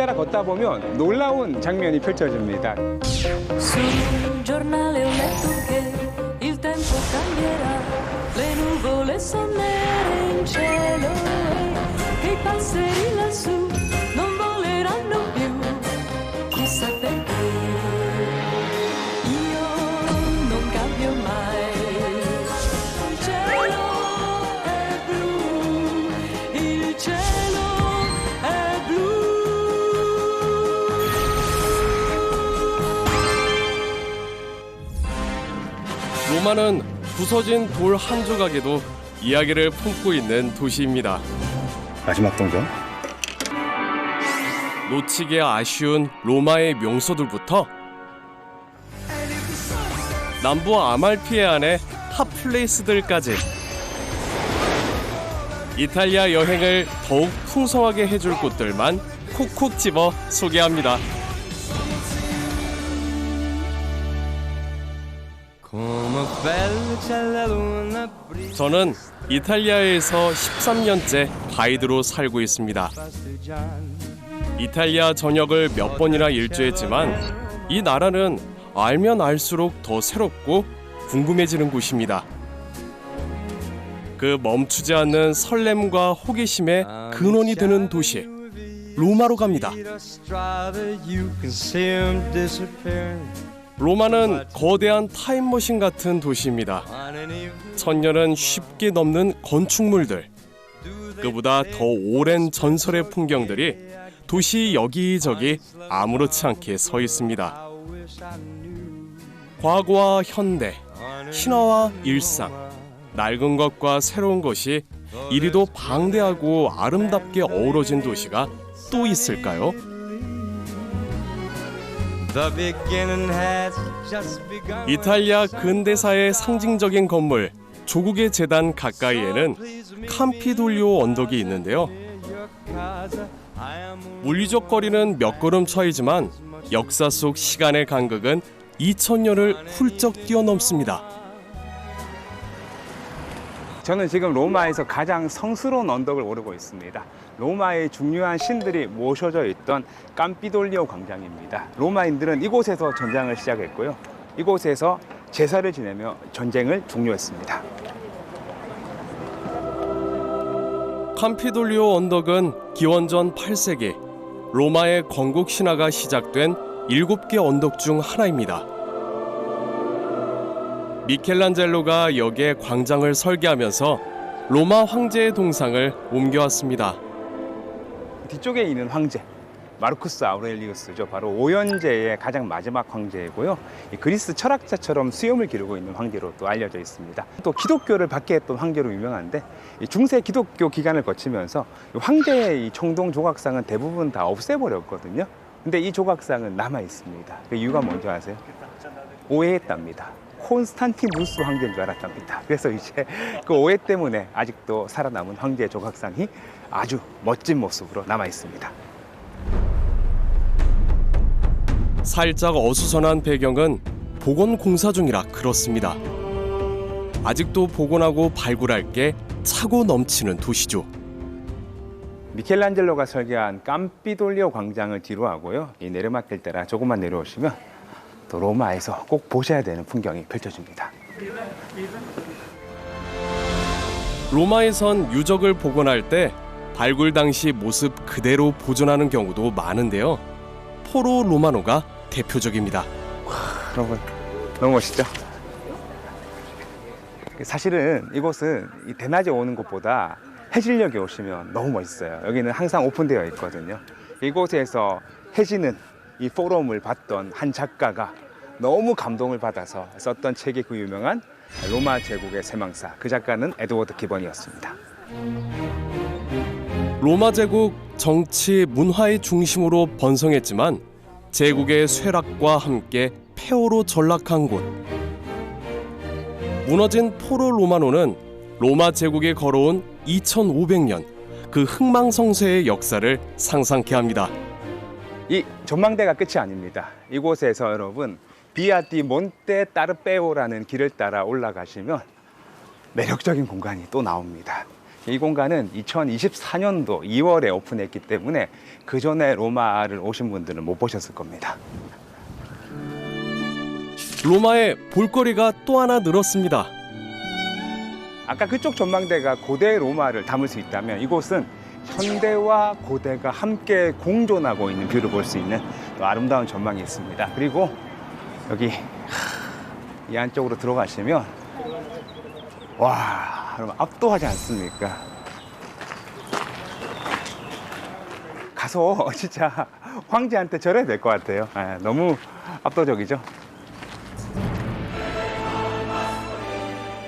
잇따라 걷다 보면 놀라운 장면이 펼쳐집니다. Sul giornale ho letto che il tempo cambierà, le nuvole sono nere in cielo e che i passeri lassù non voleranno più, chissà perché. Io non cambio mai. Il cielo è blu, il cielo è blu. 로마는 부서진 돌 한 조각에도 이야기를 품고 있는 도시입니다. 마지막 동전? 놓치기 아쉬운 로마의 명소들부터 남부 아말피에 안의 핫플레이스들까지 이탈리아 여행을 더욱 풍성하게 해줄 곳들만 콕콕 집어 소개합니다. 저는 이탈리아에서 13년째 가이드로 살고 있습니다. 이탈리아 전역을 몇 번이나 일주했지만 이 나라는 알면 알수록 더 새롭고 궁금해지는 곳입니다. 그 멈추지 않는 설렘과 호기심의 근원이 되는 도시, 로마로 갑니다. 로마는 거대한 타임머신 같은 도시입니다. 1000년은 쉽게 넘는 건축물들, 그보다 더 오랜 전설의 풍경들이 도시 여기저기 아무렇지 않게 서 있습니다. 과거와 현대, 신화와 일상, 낡은 것과 새로운 것이 이리도 방대하고 아름답게 어우러진 도시가 또 있을까요? 이탈리아 근대사의 상징적인 건물 조국의 재단 가까이에는 캄피돌리오 언덕이 있는데요. 물리적 거리는 몇 걸음 차이지만 역사 속 시간의 간극은 2000년을 훌쩍 뛰어넘습니다. 저는 지금 로마에서 가장 성스러운 언덕을 오르고 있습니다. 로마의 중요한 신들이 모셔져 있던 캄피돌리오 광장입니다. 로마인들은 이곳에서 전쟁을 시작했고요. 이곳에서 제사를 지내며 전쟁을 종료했습니다. 캄피돌리오 언덕은 기원전 8세기 로마의 건국 신화가 시작된 7개 언덕 중 하나입니다. 미켈란젤로가 여기에 광장을 설계하면서 로마 황제의 동상을 옮겨왔습니다. 뒤쪽에 있는 황제 마르쿠스 아우렐리우스죠. 바로 오연제의 가장 마지막 황제이고요. 그리스 철학자처럼 수염을 기르고 있는 황제로 또 알려져 있습니다. 또 기독교를 받게 했던 황제로 유명한데 중세 기독교 기간을 거치면서 황제의 이 청동 조각상은 대부분 다 없애버렸거든요. 근데 이 조각상은 남아 있습니다. 그 이유가 뭔지 아세요? 오해했답니다. 콘스탄티누스 황제인 줄 알았답니다. 그래서 이제 그 오해 때문에 아직도 살아남은 황제의 조각상이 아주 멋진 모습으로 남아 있습니다. 살짝 어수선한 배경은 복원 공사 중이라 그렇습니다. 아직도 복원하고 발굴할 게 차고 넘치는 도시죠. 미켈란젤로가 설계한 캄피돌리오 광장을 뒤로 하고요. 이 내리막길 따라 조금만 내려오시면 또 로마에서 꼭 보셔야 되는 풍경이 펼쳐집니다. 로마에선 유적을 복원할 때 발굴 당시 모습 그대로 보존하는 경우도 많은데요. 포로 로마노가 대표적입니다. 와, 여러분 너무 멋있죠? 사실은 이곳은 이 대낮에 오는 곳보다 해질녘에 오시면 너무 멋있어요. 여기는 항상 오픈되어 있거든요. 이곳에서 해지는 이 포럼을 봤던 한 작가가 너무 감동을 받아서 썼던 책이 그 유명한 로마 제국의 쇠망사, 그 작가는 에드워드 기번이었습니다. 로마 제국 정치, 문화의 중심으로 번성했지만 제국의 쇠락과 함께 폐허로 전락한 곳. 무너진 포로 로마노는 로마 제국에 걸어온 2500년 그 흥망성쇠의 역사를 상상케 합니다. 이 전망대가 끝이 아닙니다. 이곳에서 여러분 비아 디 몬테 따르페오라는 길을 따라 올라가시면 매력적인 공간이 또 나옵니다. 이 공간은 2024년도 2월에 오픈했기 때문에 그 전에 로마를 오신 분들은 못 보셨을 겁니다. 로마에 볼거리가 또 하나 늘었습니다. 아까 그쪽 전망대가 고대 로마를 담을 수 있다면 이곳은 현대와 고대가 함께 공존하고 있는 뷰를 볼 수 있는 또 아름다운 전망이 있습니다. 그리고 여기 이 안쪽으로 들어가시면 와, 여러분 압도하지 않습니까? 가서 진짜 황제한테 절해야 될 것 같아요. 너무 압도적이죠.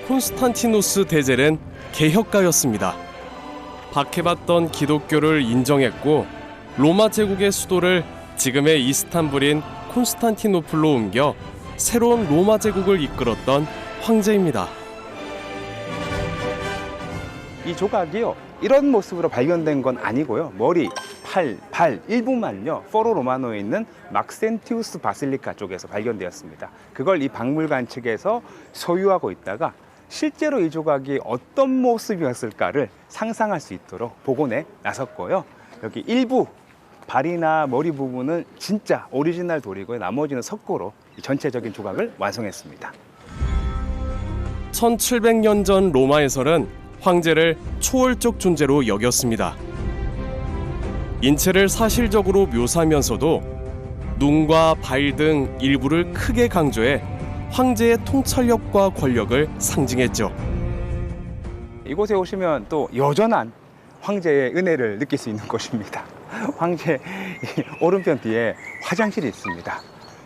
콘스탄티누스 대제는 개혁가였습니다. 박해받던 기독교를 인정했고 로마 제국의 수도를 지금의 이스탄불인 콘스탄티노플로 옮겨 새로운 로마 제국을 이끌었던 황제입니다. 이 조각이요, 이런 모습으로 발견된 건 아니고요. 머리, 팔, 발 일부만요 포로 로마노에 있는 막센티우스 바실리카 쪽에서 발견되었습니다. 그걸 이 박물관 측에서 소유하고 있다가 실제로 이 조각이 어떤 모습이었을까를 상상할 수 있도록 복원에 나섰고요. 여기 일부 발이나 머리 부분은 진짜 오리지널 돌이고요. 나머지는 석고로 전체적인 조각을 완성했습니다. 1700년 전 로마에서는 황제를 초월적 존재로 여겼습니다. 인체를 사실적으로 묘사하면서도 눈과 발 등 일부를 크게 강조해 황제의 통찰력과 권력을 상징했죠. 이곳에 오시면 또 여전한 황제의 은혜를 느낄 수 있는 곳입니다. 황제 오른편 뒤에 화장실이 있습니다.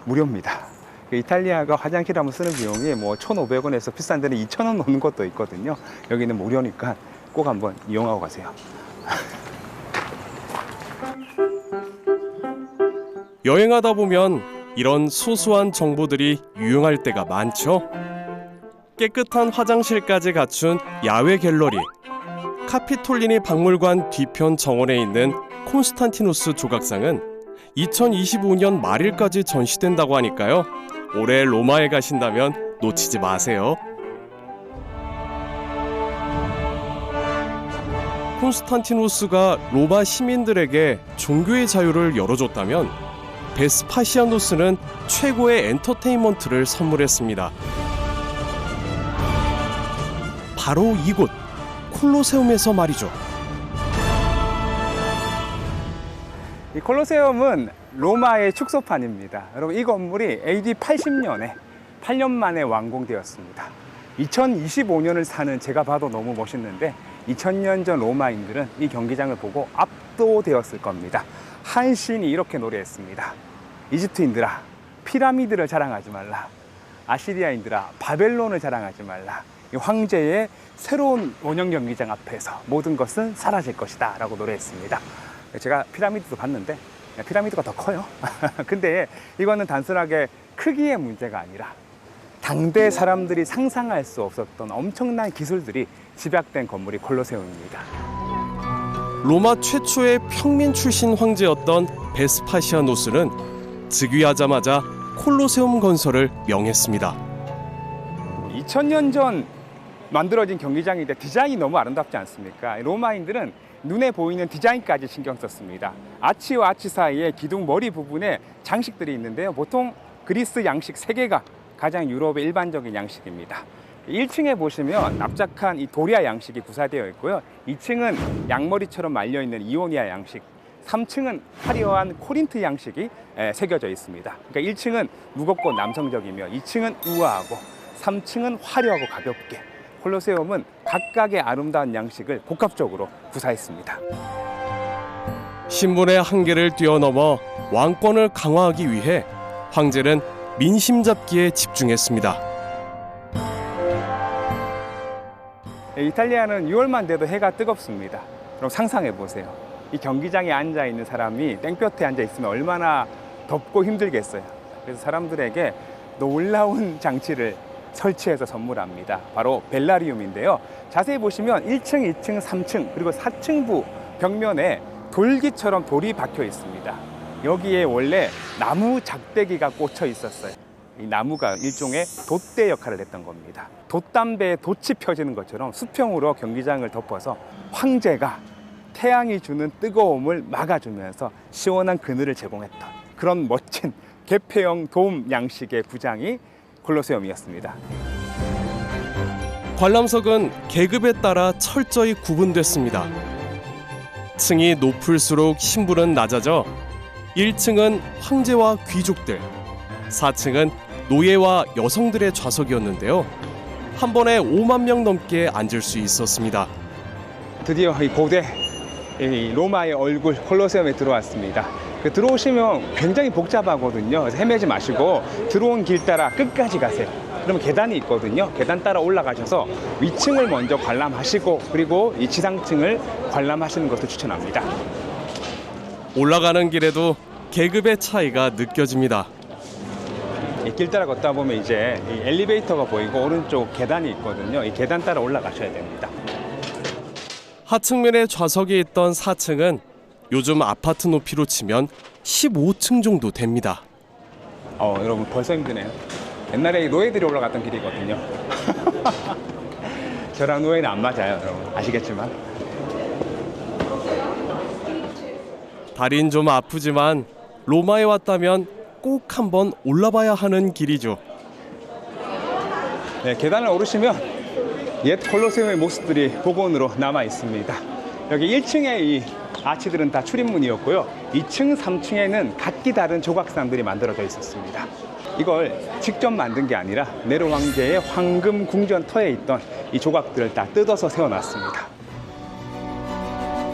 무료입니다. 이탈리아가 화장실 한번 쓰는 비용이 뭐 1,500원에서 비싼 데는 2,000원 노는 것도 있거든요. 여기는 무료니까 꼭 한번 이용하고 가세요. 여행하다 보면 이런 소소한 정보들이 유용할 때가 많죠. 깨끗한 화장실까지 갖춘 야외 갤러리, 카피톨리니 박물관 뒤편 정원에 있는 콘스탄티누스 조각상은 2025년 말일까지 전시된다고 하니까요. 올해 로마에 가신다면 놓치지 마세요. 콘스탄티누스가 로마 시민들에게 종교의 자유를 열어줬다면 베스파시아누스는 최고의 엔터테인먼트를 선물했습니다. 바로 이곳 콜로세움에서 말이죠. 이 콜로세움은 로마의 축소판입니다. 여러분, 이 건물이 AD 80년에 8년 만에 완공되었습니다. 2025년을 사는 제가 봐도 너무 멋있는데 2000년 전 로마인들은 이 경기장을 보고 압도되었을 겁니다. 한 시인이 이렇게 노래했습니다. 이집트인들아, 피라미드를 자랑하지 말라. 아시리아인들아, 바벨론을 자랑하지 말라. 이 황제의 새로운 원형 경기장 앞에서 모든 것은 사라질 것이다 라고 노래했습니다. 제가 피라미드도 봤는데 피라미드가 더 커요. 근데 이거는 단순하게 크기의 문제가 아니라 당대 사람들이 상상할 수 없었던 엄청난 기술들이 집약된 건물이 콜로세움입니다. 로마 최초의 평민 출신 황제였던 베스파시아누스는 즉위하자마자 콜로세움 건설을 명했습니다. 2000년 전 만들어진 경기장인데 디자인이 너무 아름답지 않습니까? 로마인들은 눈에 보이는 디자인까지 신경 썼습니다. 아치와 아치 사이에 기둥 머리 부분에 장식들이 있는데요. 보통 그리스 양식 3개가 가장 유럽의 일반적인 양식입니다. 1층에 보시면 납작한 이 도리아 양식이 구사되어 있고요. 2층은 양머리처럼 말려있는 이오니아 양식, 3층은 화려한 코린트 양식이 새겨져 있습니다. 그러니까 1층은 무겁고 남성적이며 2층은 우아하고 3층은 화려하고 가볍게, 콜로세움은 각각의 아름다운 양식을 복합적으로 구사했습니다. 신분의 한계를 뛰어넘어 왕권을 강화하기 위해 황제는 민심 잡기에 집중했습니다. 이탈리아는 6월만 돼도 해가 뜨겁습니다. 그럼 상상해 보세요. 이 경기장에 앉아 있는 사람이 땡볕에 앉아 있으면 얼마나 덥고 힘들겠어요. 그래서 사람들에게 놀라운 장치를 설치해서 선물합니다. 바로 벨라리움인데요. 자세히 보시면 1층, 2층, 3층 그리고 4층부 벽면에 돌기처럼 돌이 박혀 있습니다. 여기에 원래 나무 작대기가 꽂혀 있었어요. 이 나무가 일종의 돛대 역할을 했던 겁니다. 돛담배에 돛이 펴지는 것처럼 수평으로 경기장을 덮어서 황제가 태양이 주는 뜨거움을 막아주면서 시원한 그늘을 제공했던 그런 멋진 개폐형 돔 양식의 구장이 콜로세움이었습니다. 관람석은 계급에 따라 철저히 구분됐습니다. 층이 높을수록 신분은 낮아져 1층은 황제와 귀족들, 4층은 노예와 여성들의 좌석이었는데요. 한 번에 5만 명 넘게 앉을 수 있었습니다. 드디어 이 고대 이 로마의 얼굴 콜로세움에 들어왔습니다. 들어오시면 굉장히 복잡하거든요. 그래서 헤매지 마시고 들어온 길 따라 끝까지 가세요. 그러면 계단이 있거든요. 계단 따라 올라가셔서 위층을 먼저 관람하시고 그리고 이 지상층을 관람하시는 것을 추천합니다. 올라가는 길에도 계급의 차이가 느껴집니다. 이 길 따라 걷다 보면 이제 이 엘리베이터가 보이고 오른쪽 계단이 있거든요. 이 계단 따라 올라가셔야 됩니다. 하층면에 좌석이 있던 4층은 요즘 아파트 높이로 치면 15층 정도 됩니다. 여러분 벌써 힘드네요. 옛날에 노예들이 올라갔던 길이거든요. 저랑 노예는 안 맞아요, 여러분. 아시겠지만. 다리는 좀 아프지만 로마에 왔다면 꼭 한번 올라봐야 하는 길이죠. 네, 계단을 오르시면 옛 콜로세움의 모습들이 복원으로 남아 있습니다. 여기 1층에 이 아치들은 다 출입문이었고요. 2층, 3층에는 각기 다른 조각상들이 만들어져 있었습니다. 이걸 직접 만든 게 아니라 네로 황제의 황금 궁전터에 있던 이 조각들을 다 뜯어서 세워놨습니다.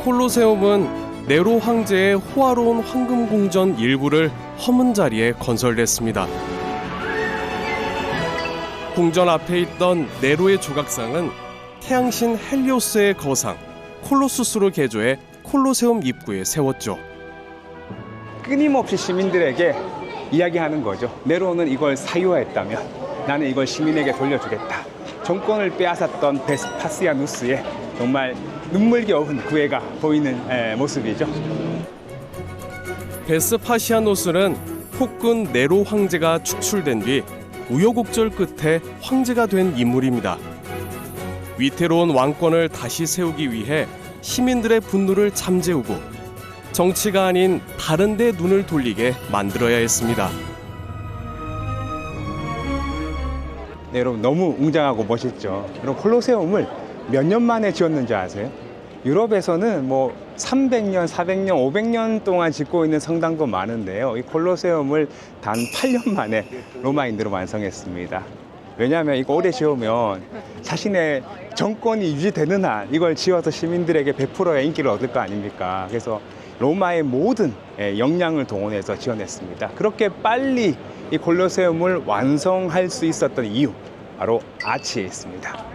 콜로세움은 네로 황제의 호화로운 황금 궁전 일부를 허문 자리에 건설됐습니다. 궁전 앞에 있던 네로의 조각상은 태양신 헬리오스의 거상 콜로수스로 개조해 콜로세움 입구에 세웠죠. 끊임없이 시민들에게 이야기하는 거죠. 네로는 이걸 사유화했다면 나는 이걸 시민에게 돌려주겠다. 정권을 빼앗았던 베스파시아누스의 정말 눈물겨운 구애가 보이는 모습이죠. 베스파시아노스는 폭군 네로 황제가 축출된 뒤 우여곡절 끝에 황제가 된 인물입니다. 위태로운 왕권을 다시 세우기 위해 시민들의 분노를 잠재우고 정치가 아닌 다른 데 눈을 돌리게 만들어야 했습니다. 네, 여러분 너무 웅장하고 멋있죠. 여러분 콜로세움을 몇 년 만에 지었는지 아세요? 유럽에서는 뭐 300년, 400년, 500년 동안 짓고 있는 성당도 많은데요. 이 콜로세움을 단 8년 만에 로마인들로 완성했습니다. 왜냐하면 이거 오래 지으면 자신의 정권이 유지되는 한 이걸 지어서 시민들에게 100%의 인기를 얻을 거 아닙니까? 그래서 로마의 모든 역량을 동원해서 지어냈습니다. 그렇게 빨리 이 콜로세움을 완성할 수 있었던 이유, 바로 아치에 있습니다.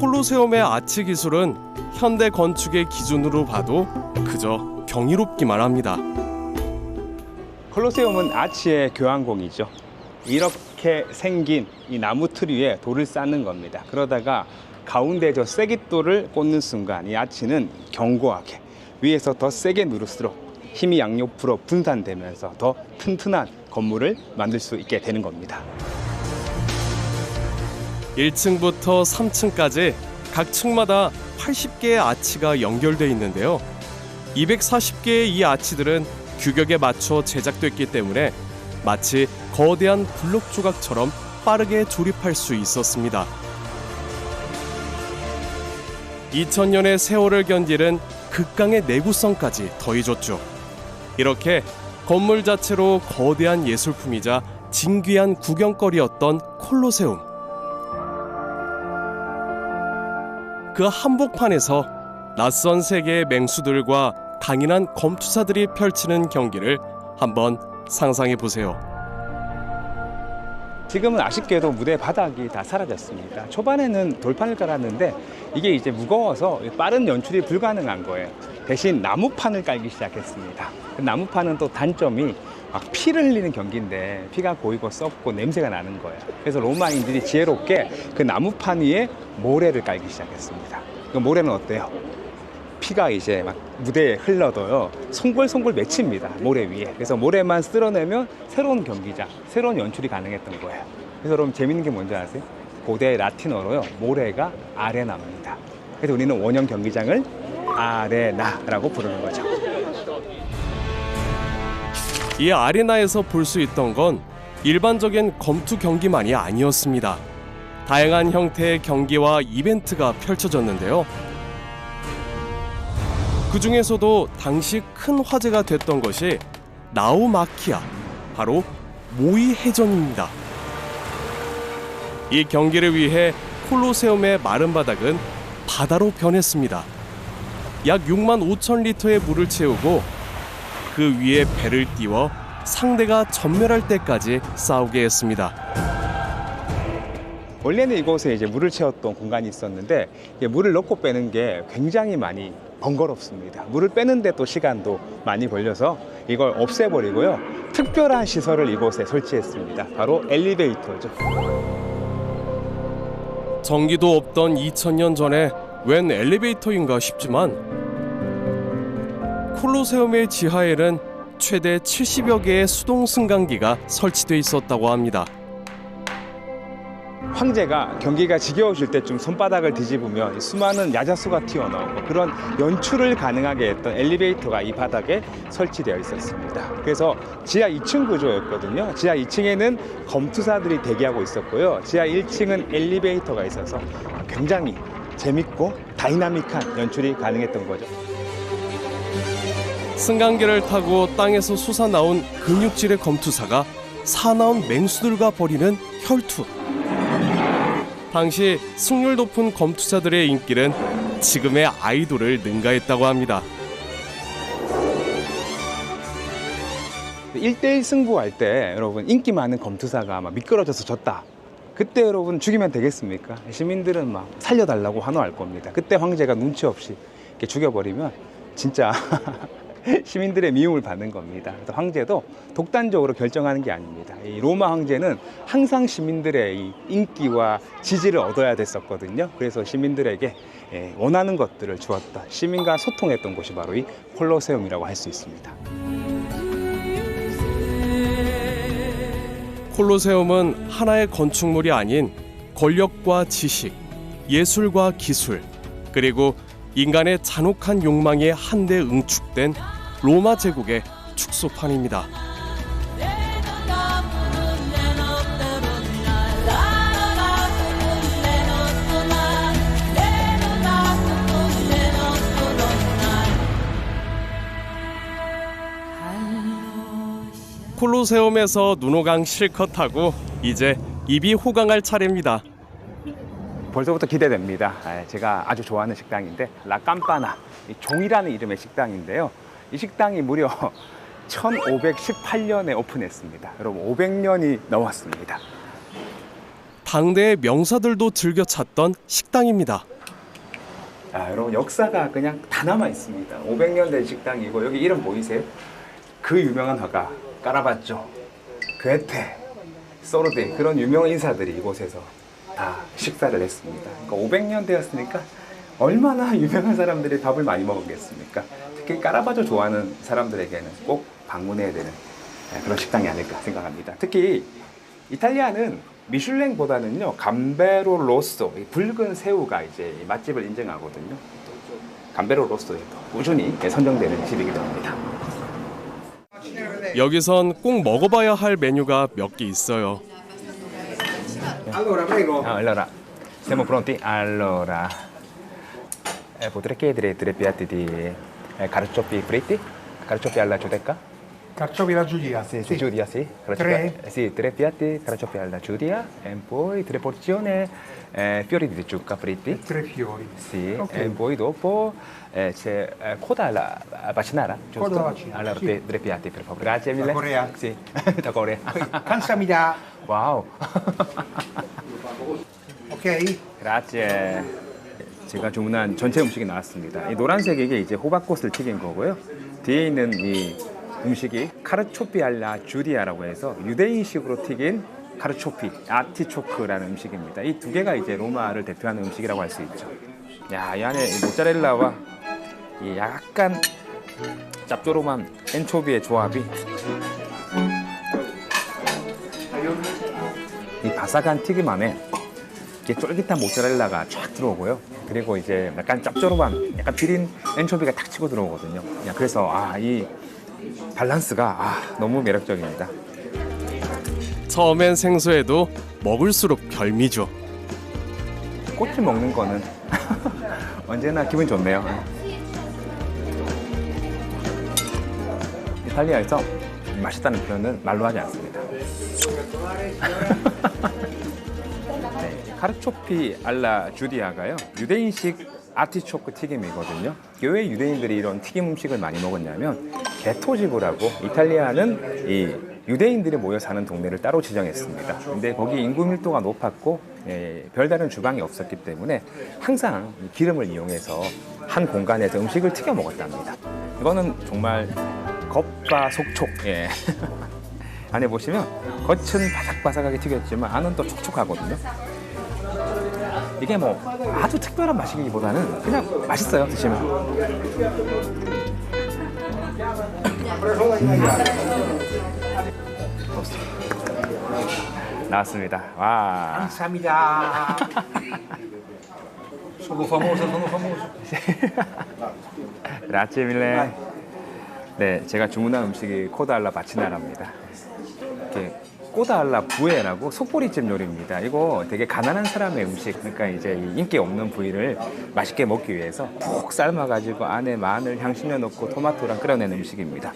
콜로세움의 아치 기술은 현대 건축의 기준으로 봐도 그저 경이롭기만 합니다. 콜로세움은 아치의 교환공이죠. 이렇게 생긴 이 나무 틀 위에 돌을 쌓는 겁니다. 그러다가 가운데 저 쐐깃돌을 꽂는 순간 이 아치는 견고하게 위에서 더 세게 누를수록 힘이 양옆으로 분산되면서 더 튼튼한 건물을 만들 수 있게 되는 겁니다. 1층부터 3층까지 각 층마다 80개의 아치가 연결돼 있는데요. 240개의 이 아치들은 규격에 맞춰 제작됐기 때문에 마치 거대한 블록 조각처럼 빠르게 조립할 수 있었습니다. 2000년의 세월을 견디는 극강의 내구성까지 더해졌죠. 이렇게 건물 자체로 거대한 예술품이자 진귀한 구경거리였던 콜로세움. 그 한복판에서 낯선 세계의 맹수들과 강인한 검투사들이 펼치는 경기를 한번 상상해 보세요. 지금은 아쉽게도 무대 바닥이 다 사라졌습니다. 초반에는 돌판을 깔았는데 이게 이제 무거워서 빠른 연출이 불가능한 거예요. 대신 나무판을 깔기 시작했습니다. 그 나무판은 또 단점이 막 피를 흘리는 경기인데 피가 고이고 썩고 냄새가 나는 거예요. 그래서 로마인들이 지혜롭게 그 나무판 위에 모래를 깔기 시작했습니다. 그 모래는 어때요? 피가 이제 막 무대에 흘러도요 송골송골 맺힙니다. 모래 위에. 그래서 모래만 쓸어내면 새로운 경기장, 새로운 연출이 가능했던 거예요. 그래서 여러분 재밌는 게 뭔지 아세요? 고대 라틴어로요 모래가 아레나입니다. 그래서 우리는 원형 경기장을 아레나라고 부르는 거죠. 이 아레나에서 볼 수 있던 건 일반적인 검투 경기만이 아니었습니다. 다양한 형태의 경기와 이벤트가 펼쳐졌는데요. 그 중에서도 당시 큰 화제가 됐던 것이 나우마키아, 바로 모이 해전입니다. 이 경기를 위해 콜로세움의 마른 바닥은 바다로 변했습니다. 약 6만 5천 리터의 물을 채우고 그 위에 배를 띄워 상대가 전멸할 때까지 싸우게 했습니다. 원래는 이곳에 이제 물을 채웠던 공간이 있었는데 물을 넣고 빼는 게 굉장히 많이 번거롭습니다. 물을 빼는데 또 시간도 많이 걸려서 이걸 없애버리고요. 특별한 시설을 이곳에 설치했습니다. 바로 엘리베이터죠. 전기도 없던 2000년 전에 웬 엘리베이터인가 싶지만 콜로세움의 지하에는 최대 70여 개의 수동 승강기가 설치돼 있었다고 합니다. 황제가 경기가 지겨워질 때쯤 손바닥을 뒤집으면 수많은 야자수가 튀어나오고 그런 연출을 가능하게 했던 엘리베이터가 이 바닥에 설치되어 있었습니다. 그래서 지하 2층 구조였거든요. 지하 2층에는 검투사들이 대기하고 있었고요. 지하 1층은 엘리베이터가 있어서 굉장히 재밌고 다이나믹한 연출이 가능했던 거죠. 승강기를 타고 땅에서 솟아나온 근육질의 검투사가 사나운 맹수들과 벌이는 혈투. 당시 승률 높은 검투사들의 인기는 지금의 아이돌을 능가했다고 합니다. 1대1 승부할 때 여러분 인기 많은 검투사가 막 미끄러져서 졌다. 그때 여러분 죽이면 되겠습니까? 시민들은 막 살려달라고 환호할 겁니다. 그때 황제가 눈치 없이 이렇게 죽여버리면 진짜 시민들의 미움을 받는 겁니다. 그래서 황제도 독단적으로 결정하는 게 아닙니다. 이 로마 황제는 항상 시민들의 이 인기와 지지를 얻어야 됐었거든요. 그래서 시민들에게 원하는 것들을 주었다. 시민과 소통했던 곳이 바로 이 콜로세움이라고 할 수 있습니다. 콜로세움은 하나의 건축물이 아닌 권력과 지식, 예술과 기술, 그리고 인간의 잔혹한 욕망에 한데 응축된 로마 제국의 축소판입니다. 콜로세움에서 눈호강 실컷 하고 이제 입이 호강할 차례입니다. 벌써부터 기대됩니다. 제가 아주 좋아하는 식당인데 라깜파나, 종이라는 이름의 식당인데요. 이 식당이 무려 1518년에 오픈했습니다. 여러분 500년이 넘었습니다. 당대의 명사들도 즐겨 찾던 식당입니다. 여러분 역사가 그냥 다 남아 있습니다. 500년 된 식당이고 여기 이름 보이세요? 그 유명한 화가 까라바쪼, 괴테, 소르데 그런 유명한 인사들이 이곳에서 다 식사를 했습니다. 그러니까 500년 되었으니까 얼마나 유명한 사람들이 밥을 많이 먹었겠습니까? 특히 까라바쪼 좋아하는 사람들에게는 꼭 방문해야 되는 그런 식당이 아닐까 생각합니다. 특히 이탈리아는 미슐랭보다는요 감베로 로쏘, 붉은 새우가 이제 맛집을 인정하거든요. 감베로 로쏘에도 꾸준히 선정되는 집이기도 합니다. 여기선 꼭 먹어봐야 할 메뉴가 몇 개 있어요. Allora, prego. Allora, siamo pronti? Allora, potrei chiedere 3 piatti di carciofi fritti? Carciofi alla giudecca? Carciofi alla giudia. Sì, sì. Giudia, sì. Sì, 3 piatti carciofi alla giudia e poi 3 porzioni fiori di zucca fritti. 3 fiori. Sì, Okay. e poi dopo c'è coda alla bacinara, giusto? Coda alla bacinara, Allora, sì. 3 piatti, per favore. Grazie mille. Da Corea? Sì, da Corea. 감사합니다. 와우. 오케이. 그라치에. 제가 주문한 전체 음식이 나왔습니다. 이 노란색 이게 이제 호박꽃을 튀긴 거고요. 뒤에 있는 이 음식이 카르초피 알라 주디아라고 해서 유대인식으로 튀긴 카르초피 아티초크라는 음식입니다. 이 두 개가 이제 로마를 대표하는 음식이라고 할 수 있죠. 야, 이 안에 이 모짜렐라와 이 약간 짭조름한 엔초비의 조합이 이 바삭한 튀김 안에 이게 쫄깃한 모짜렐라가 쫙 들어오고요. 그리고 이제 약간 짭조름한, 약간 비린 엔초비가 탁 치고 들어오거든요. 그래서 이 밸런스가 너무 매력적입니다. 처음엔 생소해도 먹을수록 별미죠. 꽃을 먹는 거는 언제나 기분 좋네요. 이탈리아에서 맛있다는 표현은 말로 하지 않습니다. 네, 카르초피 알라 주디아가요, 유대인식 아티초크 튀김이거든요. 왜 유대인들이 이런 튀김 음식을 많이 먹었냐면 게토지구라고, 이탈리아는 이 유대인들이 모여 사는 동네를 따로 지정했습니다. 근데 거기 인구 밀도가 높았고 별다른 주방이 없었기 때문에 항상 기름을 이용해서 한 공간에서 음식을 튀겨 먹었답니다. 이거는 정말 겉바 속촉. 안에 보시면 겉은 바삭바삭하게 튀겼지만 안은 또 촉촉하거든요. 이게 뭐 아주 특별한 맛이기보다는 그냥 맛있어요, 드시면. 나왔습니다. 와. 감사합니다. sono famoso. 라찌 밀레. 네, 제가 주문한 음식이 코다알라 바치나라입니다. 이렇게 코다알라 부에라고 속보리집 요리입니다. 이거 되게 가난한 사람의 음식. 그러니까 이제 이 인기 없는 부위를 맛있게 먹기 위해서 푹 삶아가지고 안에 마늘, 향신료 넣고 토마토랑 끓여낸 음식입니다.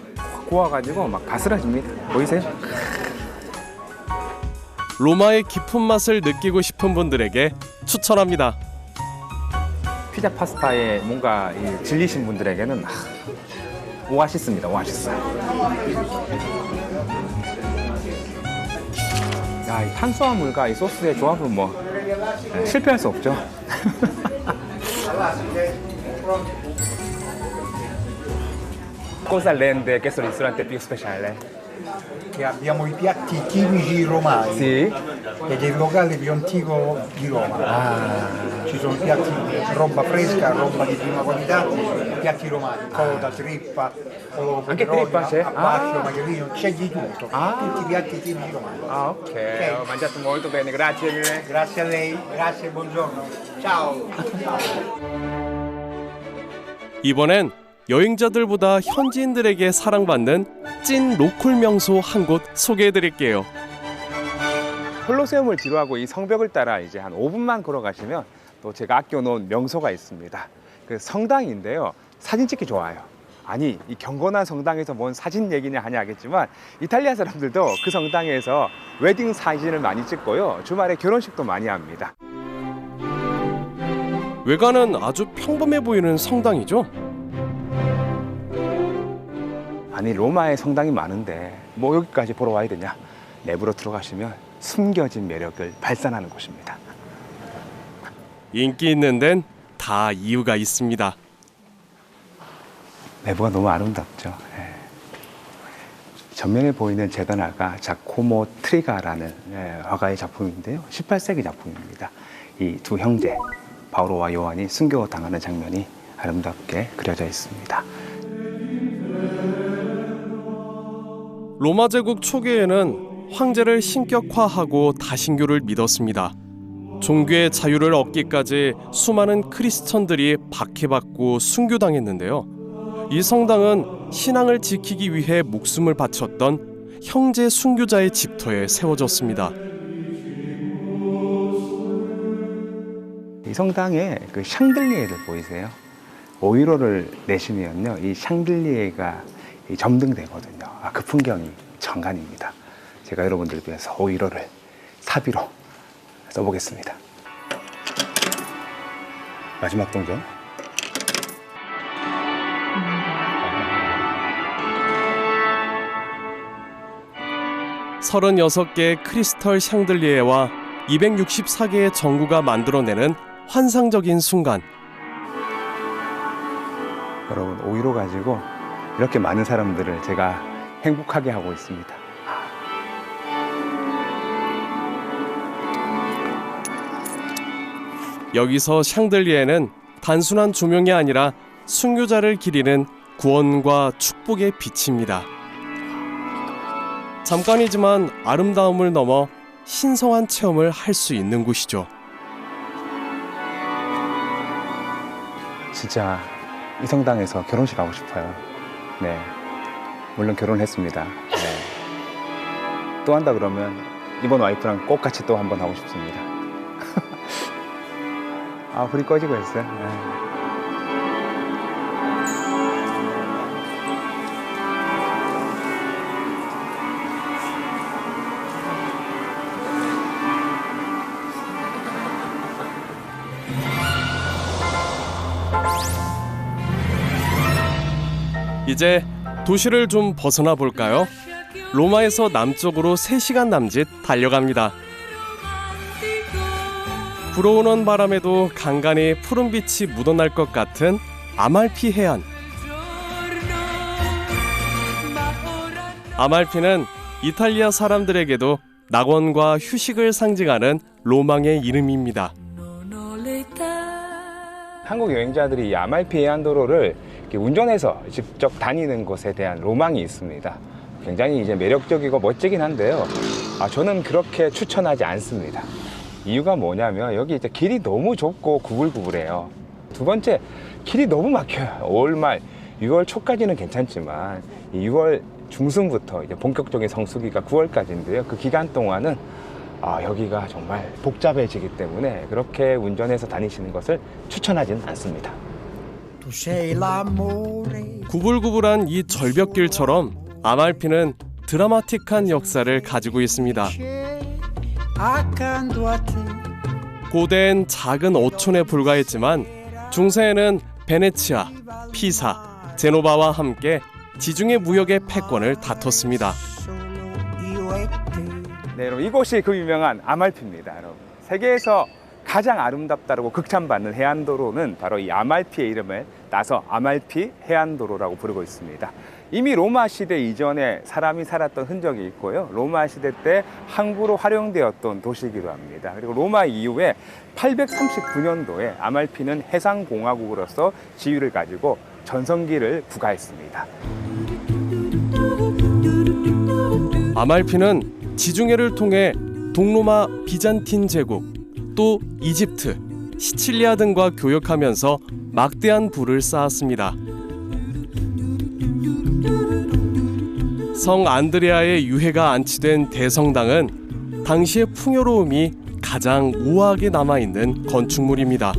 구워가지고 막 바스라집니다. 보이세요? 로마의 깊은 맛을 느끼고 싶은 분들에게 추천합니다. 피자 파스타에 뭔가 질리신 분들에게는 오아시스입니다. 오아시스. 이 탄수화물과 이 소스의 조합은 뭐 실패할 수 없죠. Cosa rende questo ristorante più speciale? Che abbiamo i piatti tipici romani, Sì. ed è il locale più antico di Roma. Ci sono piatti, roba fresca, roba di prima qualità, piatti romani, coda, trippa, Anche trippa c'è? abbacchio, maggiolino, c'è di tutto. Tutti i piatti tipici romani. Ok. Ho mangiato molto bene, grazie mille. Grazie a lei, grazie, buongiorno. Ciao. 이번엔 여행자들보다 현지인들에게 사랑받는 찐 로컬 명소 한 곳 소개해드릴게요. 콜로세움을 뒤로하고 이 성벽을 따라 이제 한 5분만 걸어가시면 또 제가 아껴놓은 명소가 있습니다. 그 성당인데요. 사진 찍기 좋아요. 아니, 이 경건한 성당에서 뭔 사진 얘기냐 하냐 하겠지만 이탈리아 사람들도 그 성당에서 웨딩 사진을 많이 찍고요. 주말에 결혼식도 많이 합니다. 외관은 아주 평범해 보이는 성당이죠. 아니, 로마에 성당이 많은데 뭐 여기까지 보러 와야 되냐? 내부로 들어가시면 숨겨진 매력을 발산하는 곳입니다. 인기 있는 데는 다 이유가 있습니다. 내부가 너무 아름답죠. 전면에 보이는 제더나가 자코모 트리가라는 화가의 작품인데요. 18세기 작품입니다. 이 두 형제 바오로와 요한이 순교당하는 장면이 아름답게 그려져 있습니다. 로마 제국 초기에는 황제를 신격화하고 다신교를 믿었습니다. 종교의 자유를 얻기까지 수많은 크리스천들이 박해받고 순교당했는데요. 이 성당은 신앙을 지키기 위해 목숨을 바쳤던 형제 순교자의 집터에 세워졌습니다. 이 성당에 그 샹들리에를 보이세요? 오이로를 내시면요, 이 샹들리에가 점등되거든요. 그 풍경이 정간입니다. 제가 여러분들을 위해서 오이로를 사비로 써보겠습니다. 마지막 동전. 36개의 크리스털 샹들리에와 264개의 전구가 만들어내는 환상적인 순간. 여러분, 오이로 가지고 이렇게 많은 사람들을 제가 행복하게 하고 있습니다. 여기서 샹들리에는 단순한 조명이 아니라 순교자를 기리는 구원과 축복의 빛입니다. 잠깐이지만 아름다움을 넘어 신성한 체험을 할 수 있는 곳이죠. 진짜 이 성당에서 결혼식 하고 싶어요. 네, 물론 결혼했습니다. 네. 또 한다 그러면 이번 와이프랑 꼭 같이 또 한번 하고 싶습니다. 아, 불이 꺼지고 있어요. 네. 이제 도시를 좀 벗어나 볼까요? 로마에서 남쪽으로 3시간 남짓 달려갑니다. 불어오는 바람에도 간간히 푸른빛이 묻어날 것 같은 아말피 해안. 아말피는 이탈리아 사람들에게도 낙원과 휴식을 상징하는 로망의 이름입니다. 한국 여행자들이 이 아말피 해안도로를 이렇게 운전해서 직접 다니는 것에 대한 로망이 있습니다. 굉장히 이제 매력적이고 멋지긴 한데요. 저는 그렇게 추천하지 않습니다. 이유가 뭐냐면 여기 이제 길이 너무 좁고 구불구불해요. 두 번째, 길이 너무 막혀요. 5월 말, 6월 초까지는 괜찮지만 6월 중순부터 이제 본격적인 성수기가 9월까지인데요. 그 기간 동안은 여기가 정말 복잡해지기 때문에 그렇게 운전해서 다니시는 것을 추천하지는 않습니다. 구불구불한 이 절벽길처럼 아말피는 드라마틱한 역사를 가지고 있습니다. 고대엔 작은 어촌에 불과했지만 중세에는 베네치아, 피사, 제노바와 함께 지중해 무역의 패권을 다퉜습니다. 네, 여러분, 이곳이 그 유명한 아말피입니다. 여러분, 세계에서 가장 아름답다라고 극찬받는 해안도로는 바로 이 아말피의 이름을 따서 아말피 해안도로라고 부르고 있습니다. 이미 로마 시대 이전에 사람이 살았던 흔적이 있고요. 로마 시대 때 항구로 활용되었던 도시이기도 합니다. 그리고 로마 이후에 839년도에 아말피는 해상공화국으로서 지위를 가지고 전성기를 부과했습니다. 아말피는 지중해를 통해 동로마 비잔틴 제국, 또 이집트, 시칠리아 등과 교역하면서 막대한 부를 쌓았습니다. 성 안드레아의 유해가 안치된 대성당은 당시의 풍요로움이 가장 우아하게 남아있는 건축물입니다.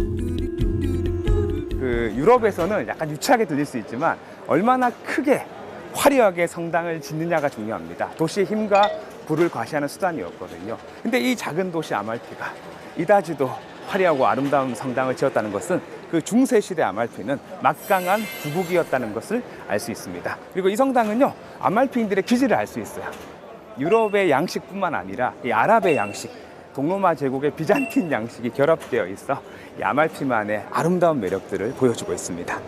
유럽에서는 약간 유치하게 들릴 수 있지만 얼마나 크게 화려하게 성당을 짓느냐가 중요합니다. 도시의 힘과 부를 과시하는 수단이었거든요. 근데 이 작은 도시 아말피가 이다지도 화려하고 아름다운 성당을 지었다는 것은 그 중세시대 아말피는 막강한 부국이었다는 것을 알 수 있습니다. 그리고 이 성당은요, 아말피인들의 기질을 알 수 있어요. 유럽의 양식뿐만 아니라 이 아랍의 양식, 동로마 제국의 비잔틴 양식이 결합되어 있어 이 아말피만의 아름다운 매력들을 보여주고 있습니다.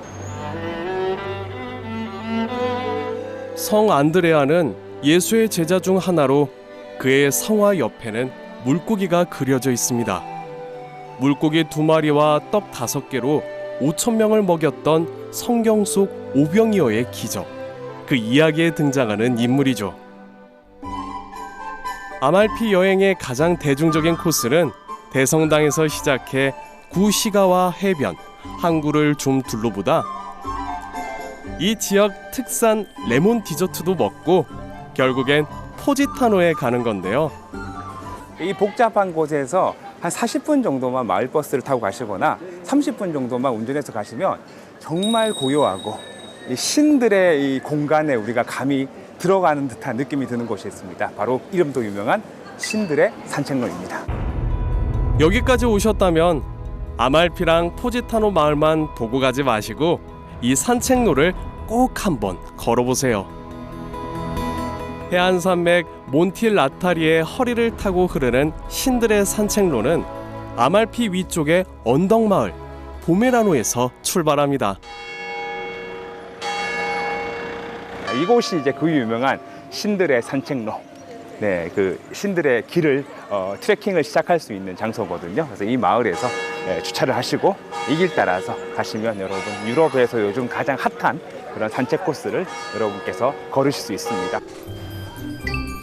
성 안드레아는 예수의 제자 중 하나로 그의 성화 옆에는 물고기가 그려져 있습니다. 물고기 2마리와 떡 5개로 5,000명을 먹였던 성경 속 오병이어의 기적, 그 이야기에 등장하는 인물이죠. 아말피 여행의 가장 대중적인 코스는 대성당에서 시작해 구시가와 해변, 항구를 좀 둘러보다 이 지역 특산 레몬 디저트도 먹고 결국엔 포지타노에 가는 건데요. 이 복잡한 곳에서 한 40분 정도만 마을버스를 타고 가시거나 30분 정도만 운전해서 가시면 정말 고요하고 이 신들의 이 공간에 우리가 감히 들어가는 듯한 느낌이 드는 곳이 있습니다. 바로 이름도 유명한 신들의 산책로입니다. 여기까지 오셨다면 아말피랑 포지타노 마을만 보고 가지 마시고 이 산책로를 꼭 한번 걸어보세요. 해안산맥 몬틸라타리의 허리를 타고 흐르는 신들의 산책로는 아말피 위쪽의 언덕마을 보메라노에서 출발합니다. 이곳이 이제 그 유명한 신들의 산책로, 네, 그 신들의 길을 트레킹을 시작할 수 있는 장소거든요. 그래서 이 마을에서 주차를 하시고 이 길 따라서 가시면 여러분 유럽에서 요즘 가장 핫한 그런 산책 코스를 여러분께서 걸으실 수 있습니다.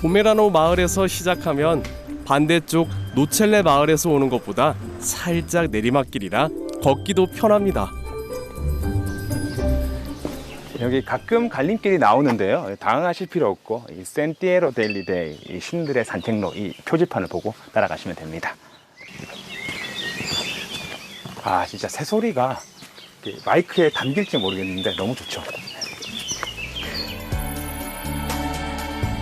보메라노 마을에서 시작하면 반대쪽 노첼레 마을에서 오는 것보다 살짝 내리막길이라 걷기도 편합니다. 여기 가끔 갈림길이 나오는데요. 당황하실 필요 없고 이 센티에로 델리 데이, 이 신들의 산책로 이 표지판을 보고 따라가시면 됩니다. 아, 진짜 새소리가 마이크에 담길지 모르겠는데 너무 좋죠.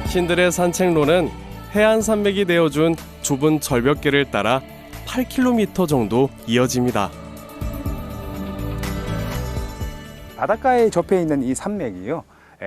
신들의 산책로는 해안 산맥이 내어준 좁은 절벽길을 따라 8km 정도 이어집니다. 바닷가에 접해 있는 이 산맥이요.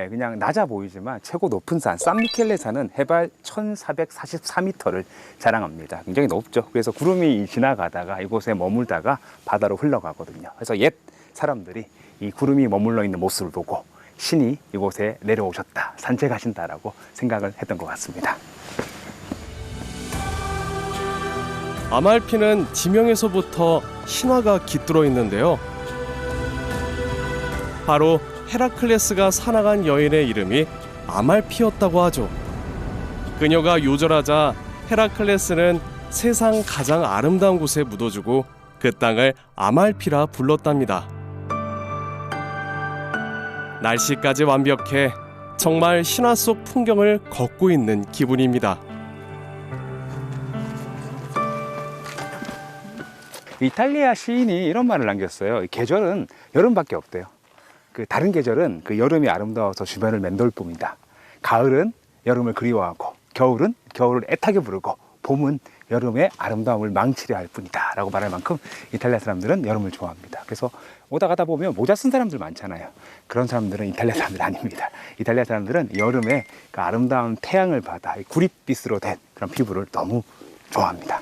그냥 낮아 보이지만 최고 높은 산 산미켈레산은 해발 1444m를 자랑합니다. 굉장히 높죠. 그래서 구름이 지나가다가 이곳에 머물다가 바다로 흘러가거든요. 그래서 옛 사람들이 이 구름이 머물러 있는 모습을 보고 신이 이곳에 내려오셨다, 산책하신다라고 생각을 했던 것 같습니다. 아말피는 지명에서부터 신화가 깃들어 있는데요. 바로 헤라클레스가 사랑한 여인의 이름이 아말피였다고 하죠. 그녀가 요절하자 헤라클레스는 세상 가장 아름다운 곳에 묻어주고 그 땅을 아말피라 불렀답니다. 날씨까지 완벽해 정말 신화 속 풍경을 걷고 있는 기분입니다. 이탈리아 시인이 이런 말을 남겼어요. 계절은 여름밖에 없대요. 다른 계절은 여름이 아름다워서 주변을 맴돌 뿐이다. 가을은 여름을 그리워하고 겨울은 겨울을 애타게 부르고 봄은 여름의 아름다움을 망치려 할 뿐이다 라고 말할 만큼 이탈리아 사람들은 여름을 좋아합니다. 그래서 오다 가다 보면 모자 쓴 사람들 많잖아요. 그런 사람들은 이탈리아 사람들 아닙니다. 이탈리아 사람들은 여름에 아름다운 태양을 받아 구릿빛으로 된 그런 피부를 너무 좋아합니다.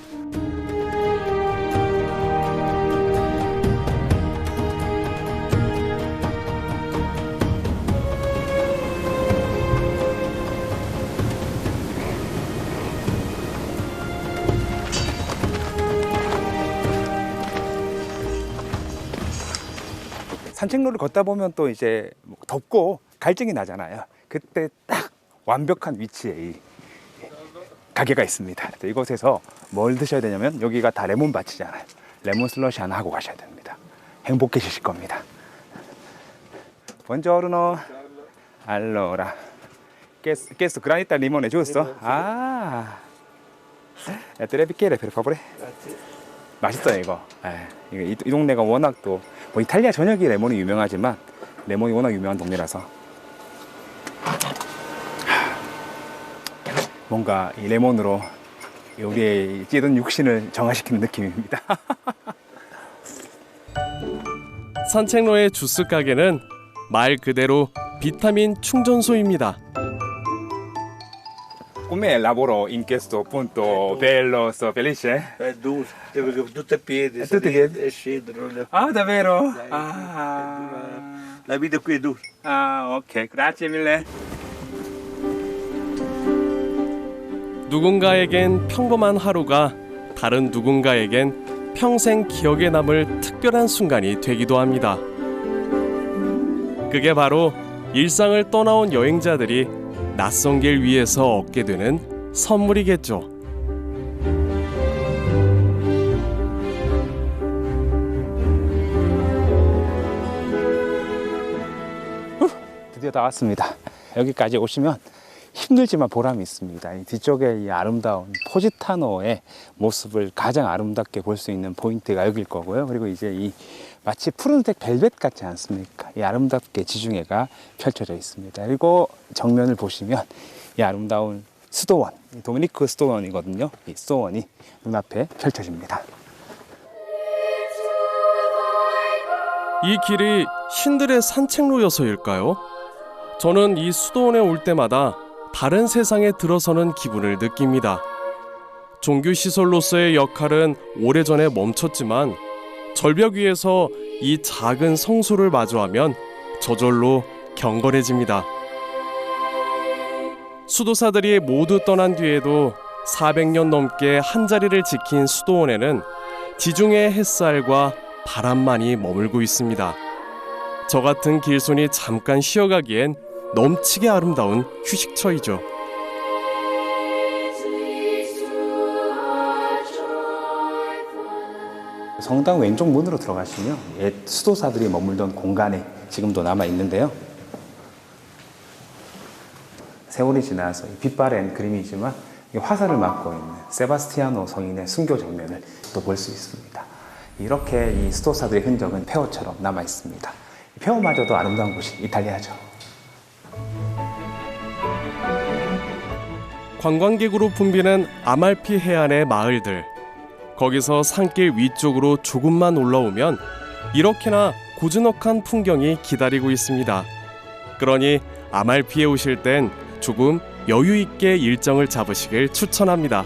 산책로를 걷다 보면 또 이제 덥고 갈증이 나잖아요. 그때 딱 완벽한 위치에 이 가게가 있습니다. 이곳에서 뭘 드셔야 되냐면 여기가 다 레몬 밭이잖아요. 레몬 슬러시 하나 하고 가셔야 됩니다. 행복해지실 겁니다. Buongiorno. Allora, questo granita limone, giusto? Ah, 3 bicchieri per favore. 맛있어요 이거. 이 동네가 워낙 또 이탈리아 전역이 레몬이 유명하지만 레몬이 워낙 유명한 동네라서 뭔가 이 레몬으로 우리의 찌든 육신을 정화시키는 느낌입니다. 산책로의 주스 가게는 말 그대로 비타민 충전소입니다. Com'è il lavoro in questo punto bello, sto felice? È duro, perché tutto a piedi, È tutto a piedi? e scendono. Ah, davvero? Dai, Ah, La vita qui è dura. ah, ok, grazie mille. 누군가에겐 평범한 하루가 다른 누군가에겐 평생 기억에 남을 특별한 순간이 되기도 합니다. 그게 바로 일상을 떠나온 여행자들이 낯선 길 위에서 얻게 되는 선물이겠죠. 드디어 다 왔습니다. 여기까지 오시면 힘들지만 보람이 있습니다. 이 뒤쪽에 이 아름다운 포지타노의 모습을 가장 아름답게 볼 수 있는 포인트가 여길 거고요. 그리고 이제 이 마치 푸른색 벨벳 같지 않습니까? 이 아름답게 지중해가 펼쳐져 있습니다. 그리고 정면을 보시면 이 아름다운 수도원, 도미니크 수도원이거든요. 이 수도원이 눈앞에 펼쳐집니다. 이 길이 신들의 산책로여서일까요? 저는 이 수도원에 올 때마다 다른 세상에 들어서는 기분을 느낍니다. 종교시설로서의 역할은 오래전에 멈췄지만 절벽 위에서 이 작은 성소를 마주하면 저절로 경건해집니다. 수도사들이 모두 떠난 뒤에도 400년 넘게 한자리를 지킨 수도원에는 지중해 햇살과 바람만이 머물고 있습니다. 저 같은 길손이 잠깐 쉬어가기엔 넘치게 아름다운 휴식처이죠. 성당 왼쪽 문으로 들어가시면 옛 수도사들이 머물던 공간에 지금도 남아 있는데요. 세월이 지나서 빛바랜 그림이지만 화살을 맞고 있는 세바스티아노 성인의 순교 장면을 또 볼 수 있습니다. 이렇게 이 수도사들의 흔적은 폐허처럼 남아 있습니다. 폐허마저도 아름다운 곳이 이탈리아죠. 관광객으로 붐비는 아말피 해안의 마을들. 거기서 산길 위쪽으로 조금만 올라오면 이렇게나 고즈넉한 풍경이 기다리고 있습니다. 그러니 아말피에 오실 땐 조금 여유 있게 일정을 잡으시길 추천합니다.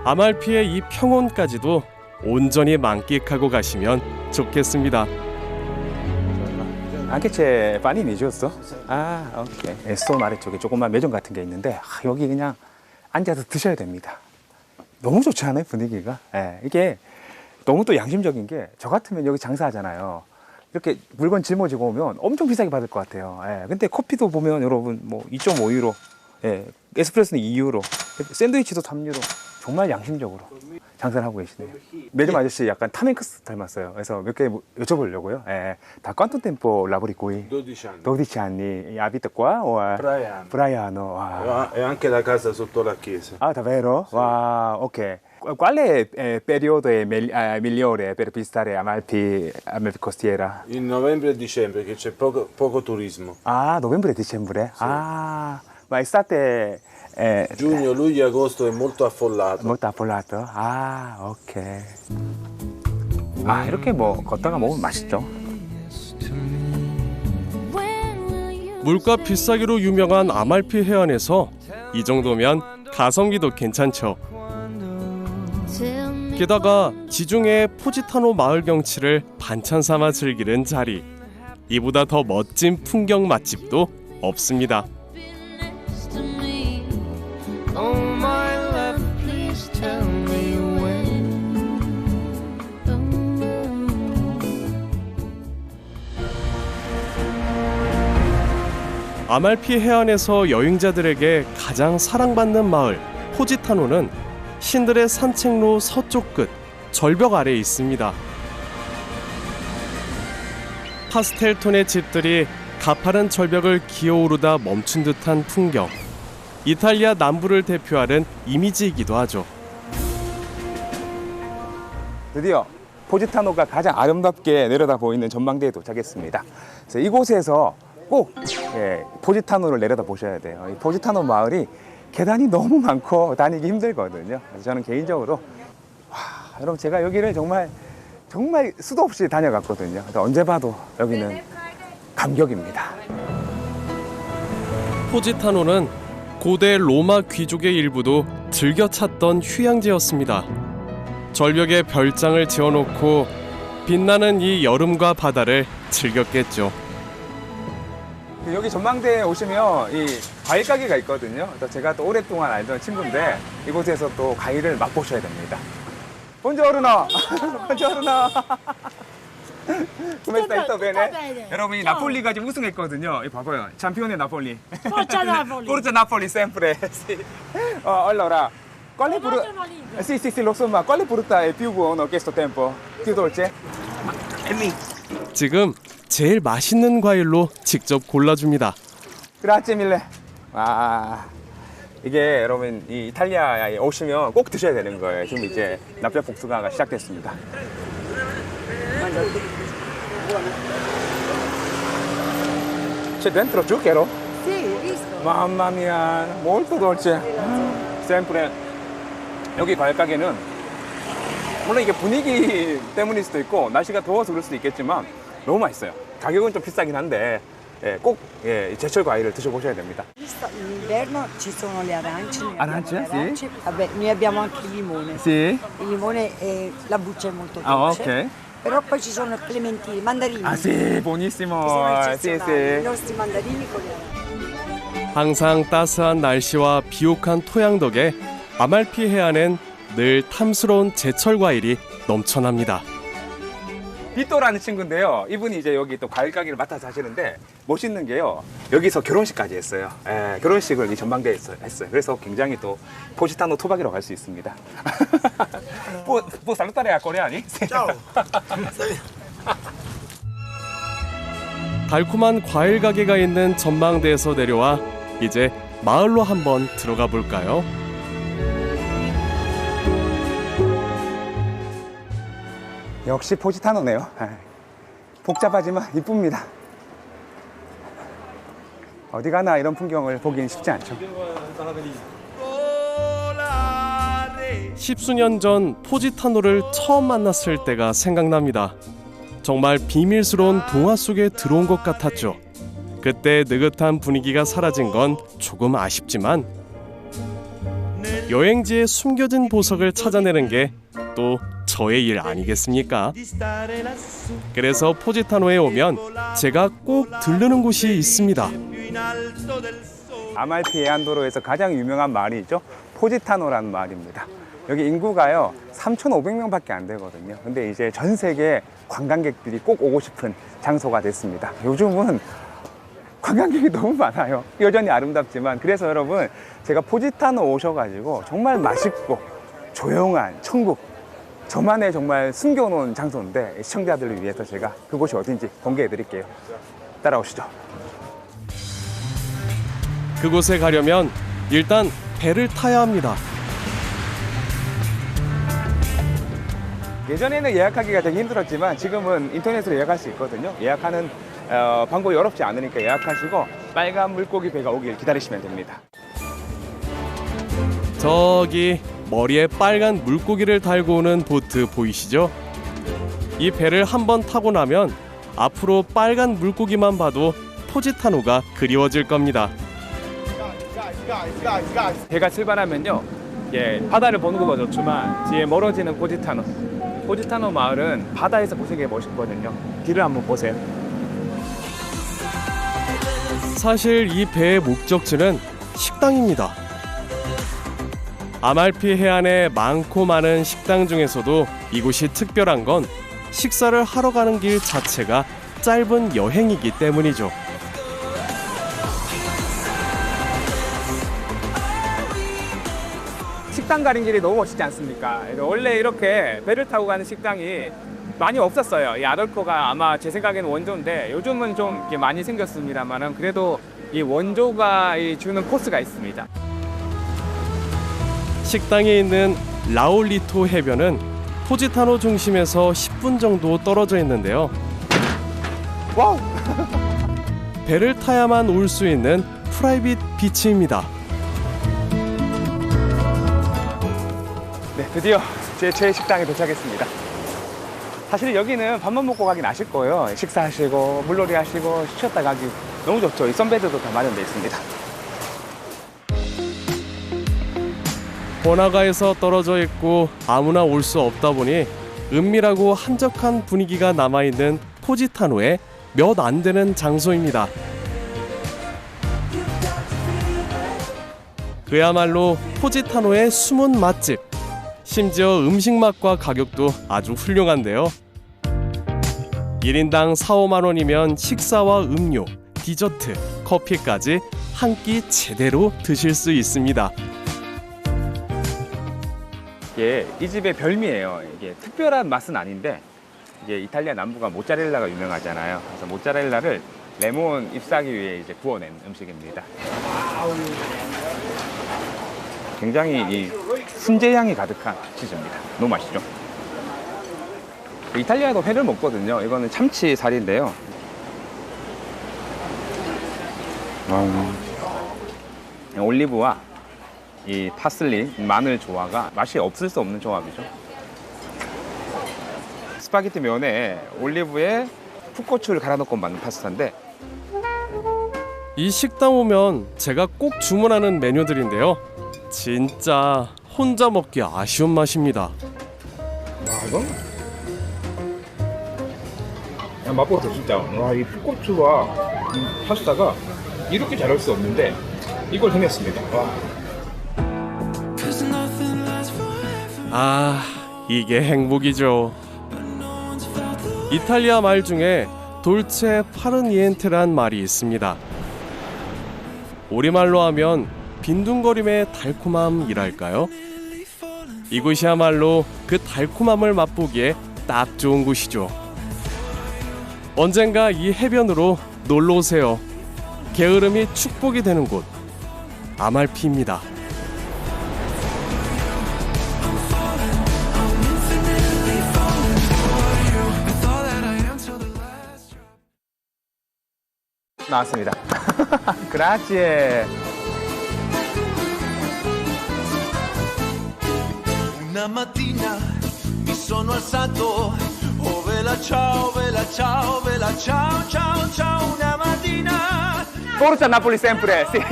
아말피의 이 평온까지도 온전히 만끽하고 가시면 좋겠습니다. Anche c'è panini, giusto? Ah, ok. 소 아래쪽에 조그만 매점 같은 게 있는데 여기 그냥 앉아서 드셔야 됩니다. 너무 좋지 않아요, 분위기가? 예, 이게 너무 또 양심적인 게 저 같으면 여기 장사하잖아요. 이렇게 물건 짊어지고 오면 엄청 비싸게 받을 것 같아요. 예, 근데 커피도 보면 여러분 뭐 2.5유로, 예, 에스프레소는 2유로, 샌드위치도 3유로. 정말 양심적으로 장사를 하고 계시네요. 매점 아저씨 약간 타멘크스 닮았어요. 그래서 몇 개 여쭤보려고요. 예, da quanto tempo lavori qui? 12 anni. 12 anni. Abita qua o è? Braiano. Braiano. Wow. E anche la casa sotto la chiesa. Ah, davvero? Wow, ok. Qual è il periodo migliore per visitare Amalfi Costiera? In novembre e dicembre che c'è poco turismo. Ah, novembre e dicembre? Sì. Ah, ma estate... Giugno, luglio e agosto è molto affollato. molto affollato? Ah, ok. 아, 이렇게 뭐 걷다가 먹으면 맛있죠. 물가 비싸기로 유명한 아말피 해안에서 이 정도면 가성비도 괜찮죠. 게다가 지중해 포지타노 마을 경치를 반찬 삼아 즐기는 자리. 이보다 더 멋진 풍경 맛집도 없습니다. 아말피 해안에서 여행자들에게 가장 사랑받는 마을 포지타노는 신들의 산책로 서쪽 끝 절벽 아래에 있습니다. 파스텔 톤의 집들이 가파른 절벽을 기어오르다 멈춘 듯한 풍경. 이탈리아 남부를 대표하는 이미지이기도 하죠. 드디어 포지타노가 가장 아름답게 내려다 보이는 전망대에 도착했습니다. 그래서 이곳에서 꼭 포지타노를 내려다 보셔야 돼요. 이 포지타노 마을이 계단이 너무 많고 다니기 힘들거든요. 그래서 저는 개인적으로 여러분 제가 여기를 정말 수도 없이 다녀갔거든요. 그래서 언제 봐도 여기는 감격입니다. 포지타노는 고대 로마 귀족의 일부도 즐겨 찾던 휴양지였습니다. 절벽에 별장을 지어놓고 빛나는 이 여름과 바다를 즐겼겠죠. 여기 전망대에 오시면 이 과일 가게가 있거든요. 그래서 제가 또 오랫동안 알던 친구인데 이곳에서 또 과일을 맛보셔야 됩니다. Buongiorno. Buongiorno. Come stai? Sto bene? 여러분 이 나폴리가 지금 우승했거든요. 이 봐봐요. 챔피one 나폴리. Forza Napoli. Forza Napoli sempre. Sì. Allora, quale frutta? Sì, sì, sì, lo so, ma quale frutta è più buono questo tempo? Più dolce? 지금 제일 맛있는 과일로 직접 골라줍니다. Grazie mille. 이게 여러분 이 이탈리아에 오시면 꼭 드셔야 되는 거예요. 지금 이제 납작 복숭아가 시작됐습니다. C'è dentro zucchero? Sì, visto. Mamma mia, molto dolce. Sempre. 여기 과일 가게는 물론 이게 분위기 때문일 수도 있고 날씨가 더워서 그럴 수도 있겠지만 너무 맛있어요. 가격은 좀 비싸긴 한데 꼭 제철 과일을 드셔보셔야 됩니다. Visto, in inverno ci sono le arance. Noi Arance, abbiamo le sì. arance. Vabbè, noi abbiamo anche il limone. Sì. Il limone, la buccia è molto Ah, dolce. ok. Però poi ci sono clementini, mandarini. Ah, sì, buonissimo. Che sono Sì, eccezionali. sì. I nostri mandarini con le arance. 항상 따스한 날씨와 비옥한 토양 덕에 아말피 해안엔 늘 탐스러운 제철 과일이 넘쳐납니다. 비또라는 친구인데요. 이분이 이제 여기 또 과일 가게를 맡아서 하시는데 멋있는 게요. 여기서 결혼식까지 했어요. 결혼식을 이 전망대에 했어요. 그래서 굉장히 또 포지타노 토박이라고 할 수 있습니다. può salutare a coreani? Ciao. 달콤한 과일 가게가 있는 전망대에서 내려와 이제 마을로 한번 들어가 볼까요? 역시 포지타노네요. 복잡하지만 이쁩니다. 어디 가나 이런 풍경을 보기는 쉽지 않죠. 십수년 전 포지타노를 처음 만났을 때가 생각납니다. 정말 비밀스러운 동화 속에 들어온 것 같았죠. 그때 느긋한 분위기가 사라진 건 조금 아쉽지만 여행지의 숨겨진 보석을 찾아내는 게 또 저의 일 아니겠습니까? 그래서 포지타노에 오면 제가 꼭 들르는 곳이 있습니다. 아말피 해안도로에서 가장 유명한 마을이죠. 포지타노라는 마을입니다. 여기 인구가요 3,500명밖에 안 되거든요. 근데 이제 전 세계 관광객들이 꼭 오고 싶은 장소가 됐습니다. 요즘은 관광객이 너무 많아요. 여전히 아름답지만. 그래서 여러분, 제가 포지타노 오셔가지고 정말 맛있고 조용한 천국, 저만의 정말 숨겨놓은 장소인데 시청자들을 위해서 제가 그곳이 어딘지 공개해 드릴게요. 따라오시죠. 그곳에 가려면 일단 배를 타야 합니다. 예전에는 예약하기가 되게 힘들었지만 지금은 인터넷으로 예약할 수 있거든요. 예약하는 방법이 어렵지 않으니까 예약하시고 빨간 물고기 배가 오길 기다리시면 됩니다. 저기 머리에 빨간 물고기를 달고 오는 보트 보이시죠? 이 배를 한번 타고 나면 앞으로 빨간 물고기만 봐도 포지타노가 그리워질 겁니다. 배가 출발하면요, 바다를 보는 것도 좋지만 뒤에 멀어지는 포지타노 마을은 바다에서 보시기에 멋있거든요. 뒤를 한번 보세요. 사실 이 배의 목적지는 식당입니다. 아말피 해안에 많고 많은 식당 중에서도 이곳이 특별한 건 식사를 하러 가는 길 자체가 짧은 여행이기 때문이죠. 식당 가는 길이 너무 멋있지 않습니까? 원래 이렇게 배를 타고 가는 식당이 많이 없었어요. 이 아덜코가 아마 제 생각에는 원조인데 요즘은 좀 이렇게 많이 생겼습니다만 그래도 이 원조가 주는 코스가 있습니다. 식당에 있는 라올리토 해변은 포지타노 중심에서 10분 정도 떨어져 있는데요. 와우! 배를 타야만 올 수 있는 프라이빗 비치입니다. 네, 드디어 제 최애 식당에 도착했습니다. 사실 여기는 밥만 먹고 가긴 아실 거예요. 식사하시고 물놀이 하시고 쉬었다 가기 너무 좋죠. 이 선베드도 다 마련되어 있습니다. 번화가에서 떨어져 있고 아무나 올 수 없다 보니 은밀하고 한적한 분위기가 남아있는 포지타노의 몇 안 되는 장소입니다. 그야말로 포지타노의 숨은 맛집. 심지어 음식 맛과 가격도 아주 훌륭한데요. 1인당 4, 5만 원이면 식사와 음료, 디저트, 커피까지 한 끼 제대로 드실 수 있습니다. 이게 이 집의 별미예요. 이게 특별한 맛은 아닌데 이게 이탈리아 남부가 모짜렐라가 유명하잖아요. 그래서 모짜렐라를 레몬 잎사귀 위에 이제 구워낸 음식입니다. 굉장히 이 훈제향이 가득한 치즈입니다. 너무 맛있죠? 이탈리아에도 회를 먹거든요. 이거는 참치살인데요. 올리브와 이 파슬리, 마늘 조화가 맛이 없을 수 없는 조합이죠. 스파게티 면에 올리브에 풋고추를 갈아 넣고 만든 파스타인데 이 식당 오면 제가 꼭 주문하는 메뉴들인데요. 진짜 혼자 먹기 아쉬운 맛입니다. 이건? 맛보세요, 진짜. 이 풋고추와 파스타가 이렇게 잘할 수 없는데 이걸 해냈습니다. 이게 행복이죠. 이탈리아 말 중에 돌체 파르니엔테란 말이 있습니다. 우리말로 하면 빈둥거림의 달콤함이랄까요? 이곳이야말로 그 달콤함을 맛보기에 딱 좋은 곳이죠. 언젠가 이 해변으로 놀러 오세요. 게으름이 축복이 되는 곳 아말피입니다. 나왔습니다. 그라치에. Una mattina mi sono alzato, oh vela ciao, vela ciao, vela ciao, ciao, ciao, una mattina. Forza Napoli sempre, sì.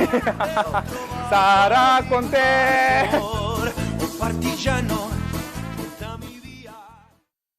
Sarà con te.